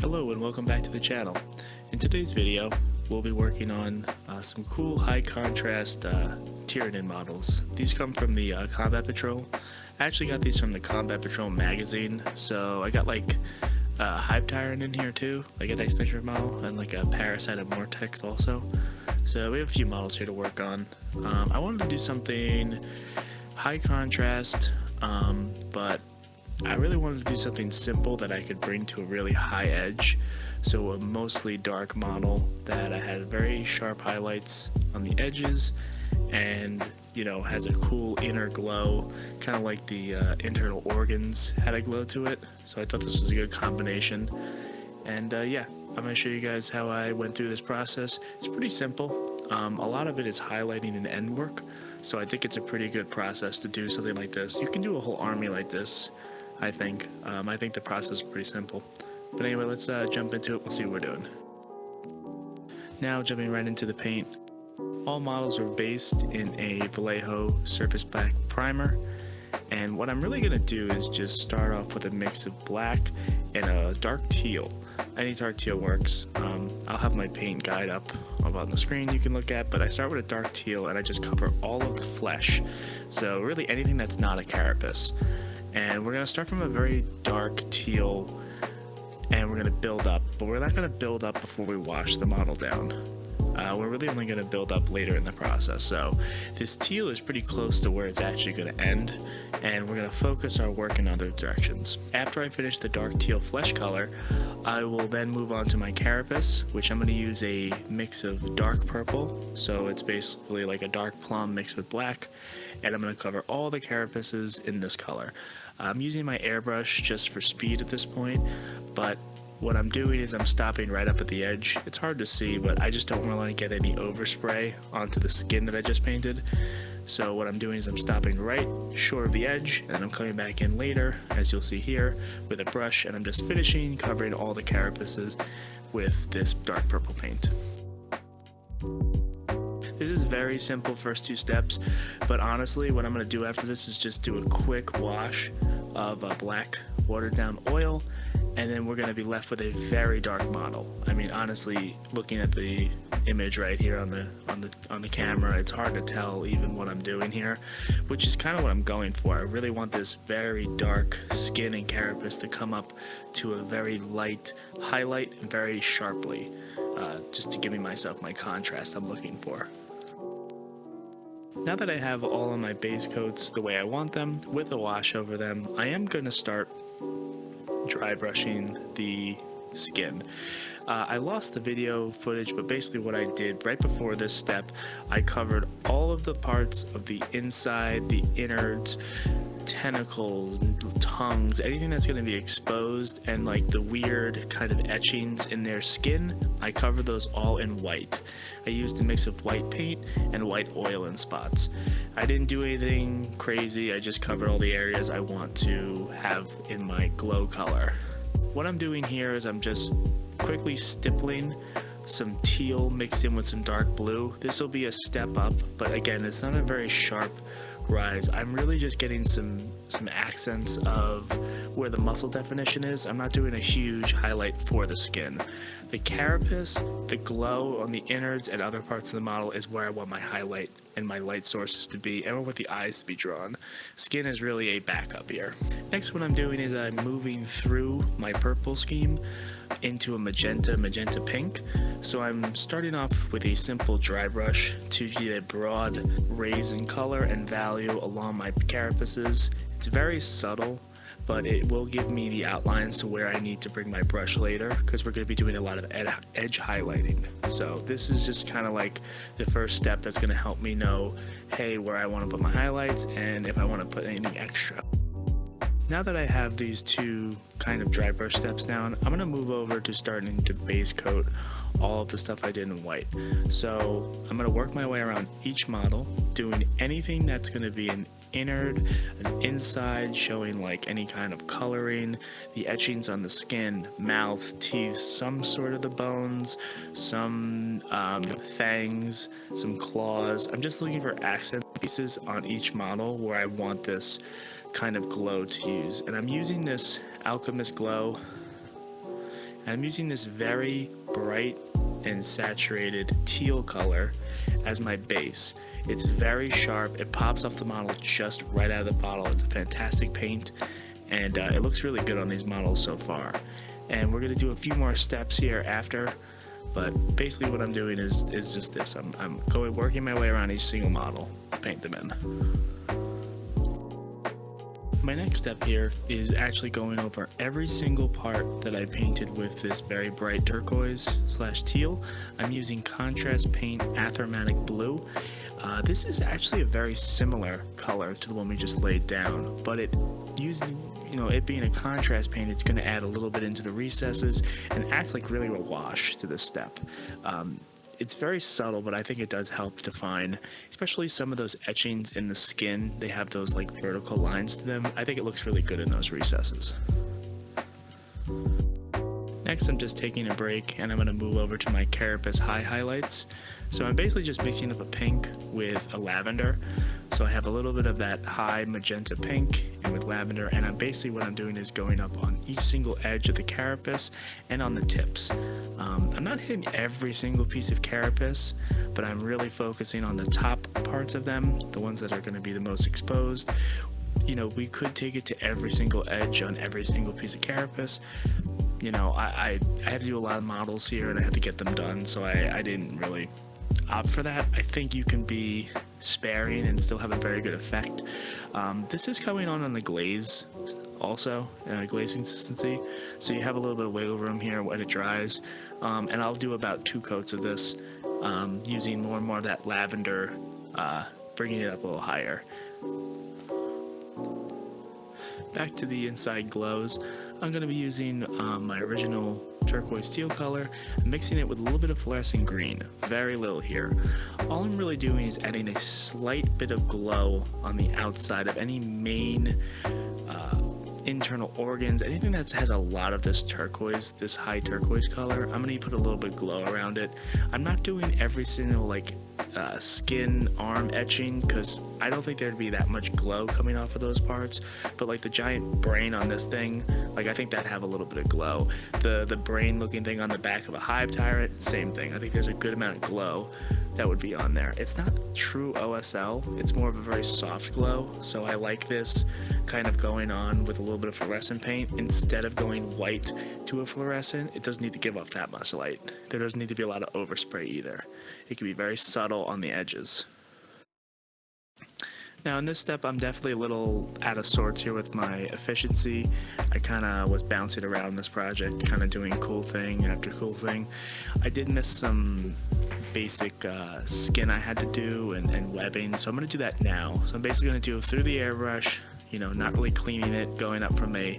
Hello and welcome back to the channel. In today's video, we'll be working on some cool high contrast Tyranid models. These come from the Combat Patrol. I actually got these from the Combat Patrol Magazine, so I got like a Hive Tyrant in here too, like a next measure model, and like a Parasite of Mortex also. So we have a few models here to work on. I wanted to do something high contrast, but I really wanted to do something simple that I could bring to a really high edge. So a mostly dark model that had very sharp highlights on the edges and, you know, has a cool inner glow, kind of like the internal organs had a glow to it. So I thought this was a good combination. And yeah, I'm going to show you guys how I went through this process. It's pretty simple. A lot of it is highlighting and end work. So I think it's a pretty good process to do something like this. You can do a whole army like this, I think. I think the process is pretty simple. But anyway, let's jump into it. We'll see what we're doing. Now, jumping right into the paint. All models are based in a Vallejo Surface Black primer. And what I'm really going to do is just start off with a mix of black and a dark teal. Any dark teal works. I'll have my paint guide up on the screen you can look at, but I start with a dark teal and I just cover all of the flesh. So really anything that's not a carapace. And we're going to start from a very dark teal and we're going to build up, but we're not going to build up before we wash the model down. We're really only going to build up later in the process. So this teal is pretty close to where it's actually going to end, and we're going to focus our work in other directions. After I finish the dark teal flesh color, I will then move on to my carapace, which I'm going to use a mix of dark purple, so it's basically like a dark plum mixed with black, and I'm going to cover all the carapaces in this color. I'm using my airbrush just for speed at this point, but what I'm doing is I'm stopping right up at the edge. It's hard to see, but I just don't want to get any overspray onto the skin that I just painted. So what I'm doing is I'm stopping right short of the edge, and I'm coming back in later, as you'll see here, with a brush, and I'm just finishing covering all the carapaces with this dark purple paint. This is very simple first two steps, but honestly what I'm going to do after this is just do a quick wash of black watered down oil, and then we're going to be left with a very dark model. I mean, honestly, looking at the image right here on the camera, it's hard to tell even what I'm doing here, which is kind of what I'm going for. I really want this very dark skin and carapace to come up to a very light highlight and very sharply, just to give me myself my contrast I'm looking for. Now that I have all of my base coats the way I want them, with a wash over them, I am going to start dry brushing the skin. I lost the video footage, but basically what I did right before this step, I covered all of the parts of the inside, the innards, tentacles, tongues, anything that's going to be exposed, and like the weird kind of etchings in their skin. I covered those all in white. I used a mix of white paint and white oil in spots. I didn't do anything crazy, I just covered all the areas I want to have in my glow color. What I'm doing here is I'm just quickly stippling some teal mixed in with some dark blue. This will be a step up, but again, it's not a very sharp rise. I'm really just getting some accents of where the muscle definition is. I'm not doing a huge highlight for the skin. The carapace, the glow on the innards and other parts of the model is where I want my highlight and my light sources to be, and with the eyes to be drawn. Skin is really a backup here. Next, what I'm doing is I'm moving through my purple scheme into a magenta pink. So I'm starting off with a simple dry brush to get a broad raise in color and value along my carapaces. It's very subtle, but it will give me the outlines to where I need to bring my brush later, because we're going to be doing a lot of edge highlighting. So this is just kind of like the first step that's going to help me know, hey, where I want to put my highlights and if I want to put anything extra. Now that I have these two kind of dry brush steps down, I'm going to move over to starting to base coat all of the stuff I did in white. So I'm going to work my way around each model, doing anything that's going to be an innard, an inside showing like any kind of coloring, the etchings on the skin, mouths, teeth, some sort of the bones, some fangs, some claws. I'm just looking for accent pieces on each model where I want this kind of glow to use, and I'm using this Alchemist glow And I'm using this very bright and saturated teal color as my base. It's very sharp, it pops off the model just right out of the bottle. It's a fantastic paint, and it looks really good on these models so far. And we're going to do a few more steps here after, but basically what I'm doing is just this. I'm working my way around each single model to paint them in. My next step here is actually going over every single part that I painted with this very bright turquoise / teal. I'm using contrast paint Athromatic blue. This is actually a very similar color to the one we just laid down, but it being a contrast paint, it's going to add a little bit into the recesses and acts like really a wash to this step. It's very subtle, but I think it does help define, especially some of those etchings in the skin. They have those like vertical lines to them. I think it looks really good in those recesses. Next, I'm just taking a break and I'm going to move over to my Carapace high highlights. So I'm basically just mixing up a pink with a lavender. So I have a little bit of that high magenta pink and with lavender, and what I'm doing is going up on each single edge of the Carapace and on the tips. I'm not hitting every single piece of Carapace, but I'm really focusing on the top parts of them, the ones that are going to be the most exposed. We could take it to every single edge on every single piece of Carapace. I have to do a lot of models here and I have to get them done, so I didn't really opt for that. I think you can be sparing and still have a very good effect. This is coming on the glaze also, glaze consistency, so you have a little bit of wiggle room here when it dries. And I'll do about 2 coats of this, using more and more of that lavender, bringing it up a little higher. Back to the inside glows, I'm going to be using my original turquoise teal color and mixing it with a little bit of fluorescent green, very little here. All I'm really doing is adding a slight bit of glow on the outside of any main internal organs, anything that has a lot of this turquoise, this high turquoise color. I'm going to put a little bit of glow around it. I'm not doing every single skin arm etching because I don't think there'd be that much glow coming off of those parts, but like the giant brain on this thing, I think that'd have a little bit of glow. The brain looking thing on the back of a hive tyrant, same thing. I think there's a good amount of glow that would be on there. It's not true OSL, it's more of a very soft glow, so I like this kind of going on with a little bit of fluorescent paint instead of going white to a fluorescent. It doesn't need to give off that much light. There doesn't need to be a lot of overspray either. It can be very subtle on the edges. Now in this step, I'm definitely a little out of sorts here with my efficiency. I kind of was bouncing around this project, kind of doing cool thing after cool thing. I did miss some basic skin I had to do and webbing, so I'm going to do that now. So I'm basically going to do it through the airbrush, not really cleaning it, going up from a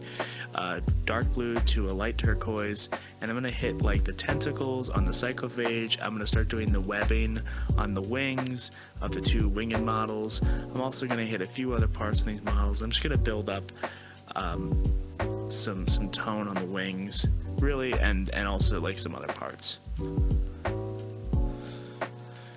dark blue to a light turquoise, and I'm going to hit the tentacles on the cyclophage. I'm going to start doing the webbing on the wings of the 2 winged models. I'm also going to hit a few other parts in these models. I'm just going to build up some tone on the wings, really, and also some other parts.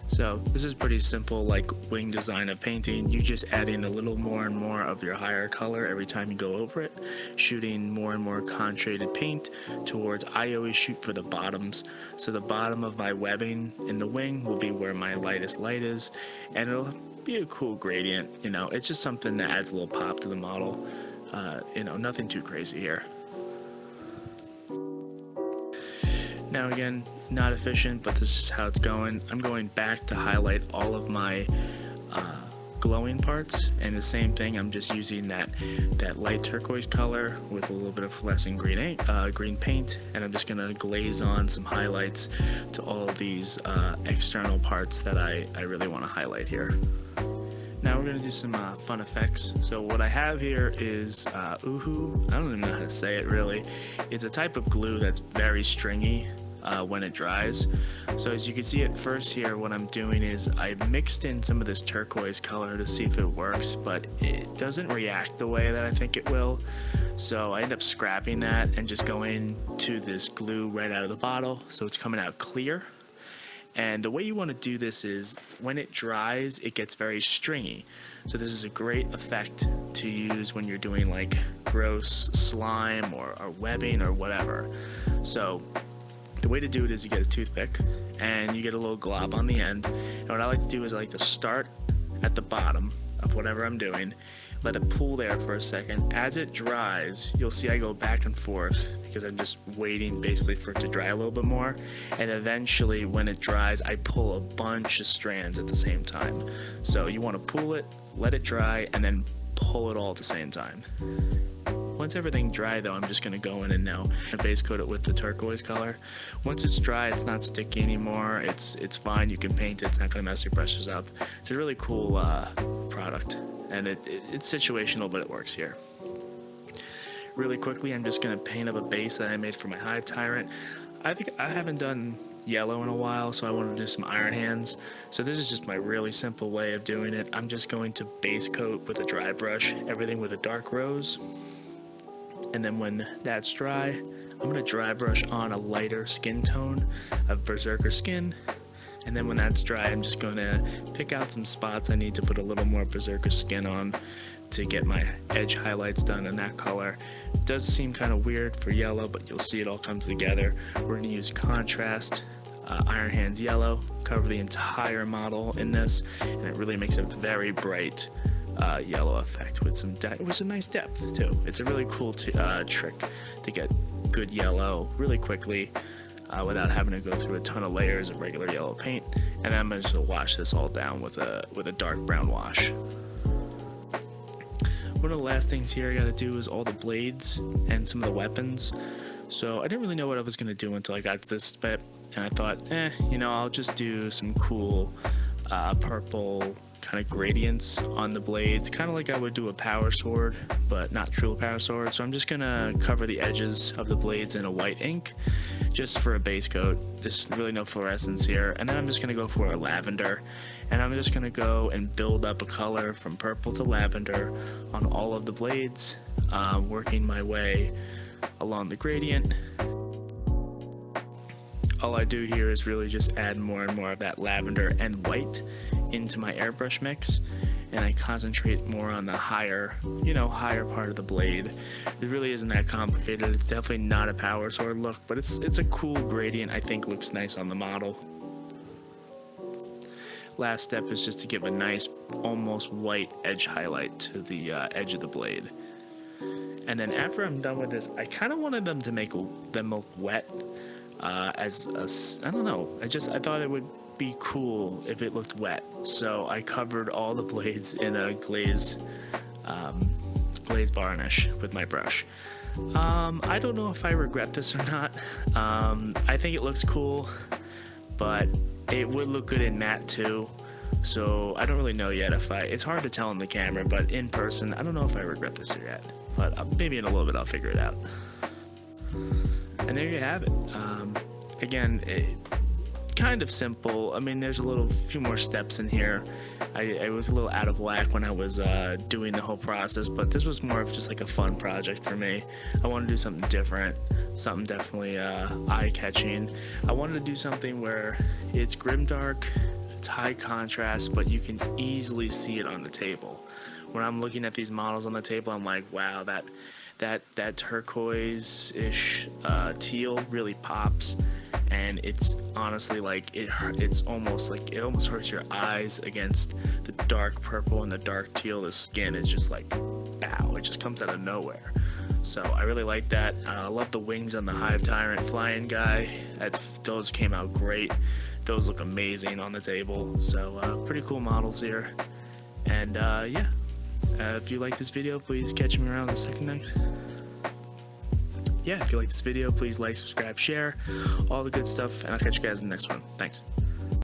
So this is pretty simple wing design of painting. You just add in a little more and more of your higher color every time you go over it, shooting more and more concentrated paint towards, I always shoot for the bottoms. So the bottom of my webbing in the wing will be where my lightest light is, and it'll be a cool gradient. It's just something that adds a little pop to the model. Nothing too crazy here. Now again, not efficient, but this is how it's going. I'm going back to highlight all of my glowing parts, and the same thing, I'm just using that light turquoise color with a little bit of fluorescent green paint, and I'm just gonna glaze on some highlights to all of these external parts that I really want to highlight here. Now we're going to do some fun effects. So what I have here is Uhu. I don't even know how to say it really. It's a type of glue that's very stringy when it dries. So as you can see at first here, what I'm doing is I mixed in some of this turquoise color to see if it works, but it doesn't react the way that I think it will. So I end up scrapping that and just going to this glue right out of the bottle, so it's coming out clear. And the way you want to do this is when it dries, it gets very stringy. So this is a great effect to use when you're doing like gross slime or webbing or whatever. So the way to do it is you get a toothpick and you get a little glob on the end. And what I like to do is I like to start at the bottom of whatever I'm doing, let it pool there for a second. As it dries, you'll see I go back and forth because I'm just waiting basically for it to dry a little bit more. And eventually when it dries, I pull a bunch of strands at the same time. So you want to pool it, let it dry, and then pull it all at the same time. Once everything dry though, I'm just going to go in and now base coat it with the turquoise color. Once it's dry, it's not sticky anymore. It's fine. You can paint it. It's not going to mess your brushes up. It's a really cool product, and it's situational, but it works here. Really quickly, I'm just going to paint up a base that I made for my Hive Tyrant. I think I haven't done yellow in a while, so I want to do some iron hands. So this is just my really simple way of doing it. I'm just going to base coat with a dry brush everything with a dark rose. And then when that's dry, I'm going to dry brush on a lighter skin tone of Berserker Skin. And then when that's dry, I'm just going to pick out some spots I need to put a little more Berserker Skin on to get my edge highlights done in that color. It does seem kind of weird for yellow, but you'll see it all comes together. We're going to use contrast, Iron Hands yellow, cover the entire model in this, and it really makes a very bright yellow effect with some nice depth too. It's a really cool trick to get good yellow really quickly without having to go through a ton of layers of regular yellow paint. And then I'm going to wash this all down with a dark brown wash. One of the last things here I got to do is all the blades and some of the weapons. So I didn't really know what I was going to do until I got to this bit, and I thought, I'll just do some cool purple kind of gradients on the blades, kind of like I would do a power sword, but not true power sword. So I'm just gonna cover the edges of the blades in a white ink just for a base coat. There's really no fluorescence here. And then I'm just gonna go for a lavender, and I'm just gonna go and build up a color from purple to lavender on all of the blades, working my way along the gradient. All I do here is really just add more and more of that lavender and white into my airbrush mix, and I concentrate more on the higher part of the blade. It really isn't that complicated. It's definitely not a power sword look, but it's a cool gradient. I think looks nice on the model. Last step is just to give a nice almost white edge highlight to the edge of the blade. And then after I'm done with this, I kind of wanted them to make them look wet. I don't know. I thought it would be cool if it looked wet. So I covered all the blades in a glaze varnish with my brush. I don't know if I regret this or not. I think it looks cool, but it would look good in matte too. So I don't really know yet it's hard to tell on the camera, but in person, I don't know if I regret this yet. But maybe in a little bit I'll figure it out. And there you have it. Again, kind of simple. I mean, there's a few more steps in here. I was a little out of whack when I was doing the whole process, but this was more of just like a fun project for me. I wanted to do something different, something definitely eye-catching. I wanted to do something where it's grimdark, it's high contrast, but you can easily see it on the table. When I'm looking at these models on the table, I'm like, wow, that turquoise-ish teal really pops, and it's honestly like it almost hurts your eyes against the dark purple and the dark teal. The skin is just like, bow, it just comes out of nowhere. So I really like that. I love the wings on the Hive Tyrant flying guy. Those came out great. Those look amazing on the table. So pretty cool models here. And yeah. If you like this video, please catch me around the second night. Yeah, if you like this video, please like, subscribe, share, all the good stuff, and I'll catch you guys in the next one. Thanks.